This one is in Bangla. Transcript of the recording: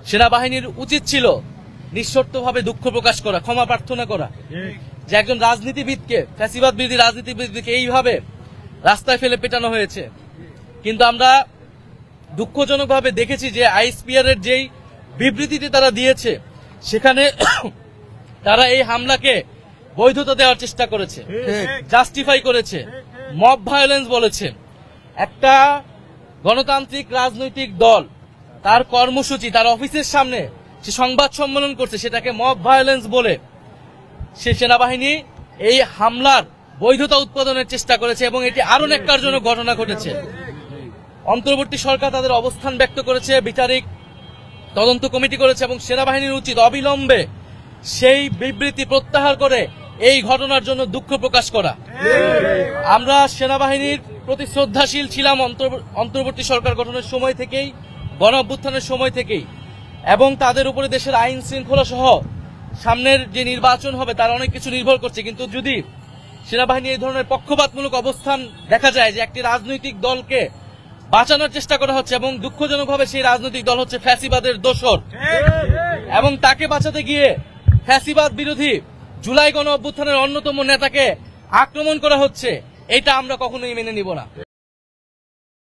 সেনাবাহিনীর উচিত ছিল নিঃশর্তভাবে দুঃখ প্রকাশ করা, ক্ষমা প্রার্থনা করা, যে একজন রাজনীতিবিদকে, ফ্যাসিবাদ বিরোধী রাজনীতিবিদকে এইভাবে রাস্তায় ফেলে পেটানো হয়েছে। কিন্তু আমরা দুঃখজনকভাবে দেখেছি যে আইএসপিআর এর যেই বিবৃতিটি তারা দিয়েছে সেখানে তারা এই হামলাকে বৈধতা দেওয়ার চেষ্টা করেছে, জাস্টিফাই করেছে, মব ভায়োলেন্স বলেছে। একটা গণতান্ত্রিক রাজনৈতিক দল তার কর্মসূচি, তার অফিসের সামনে সে সংবাদ সম্মেলন করছে, সেটাকে মব ভায়োলেন্স বলে সে সেনাবাহিনী এই হামলার বৈধতা উৎপাদনের চেষ্টা করেছে এবং এটি আরো ন্যাক্কারজনক ঘটনা ঘটেছে। অন্তর্বর্তী সরকার তাদের অবস্থান ব্যক্ত করেছে, বিচারিক তদন্ত কমিটি করেছে এবং সেনাবাহিনীর উচিত অবিলম্বে সেই বিবৃতি প্রত্যাহার করে এই ঘটনার জন্য দুঃখ প্রকাশ করা। আমরা সেনাবাহিনীর প্রতি শ্রদ্ধাশীল ছিলাম অন্তর্বর্তী সরকার গঠনের সময় থেকেই, গণ অভ্যুত্থানের সময় থেকেই, এবং তাদের উপরে দেশের আইন শৃঙ্খলা সহ সামনের যে নির্বাচন হবে তার অনেক কিছু নির্ভর করছে। কিন্তু যদি সেনাবাহিনী এই ধরনের পক্ষপাতমূলক অবস্থান দেখা যায় যে একটি রাজনৈতিক দলকে বাঁচানোর চেষ্টা করা হচ্ছে এবং দুঃখজনকভাবে সেই রাজনৈতিক দল হচ্ছে ফ্যাসিবাদের দোসর, এবং তাকে বাঁচাতে গিয়ে ফ্যাসিবাদ বিরোধী জুলাই গণ অভ্যুত্থানের অন্যতম নেতাকে আক্রমণ করা হচ্ছে, এটা আমরা কখনোই মেনে নিব না।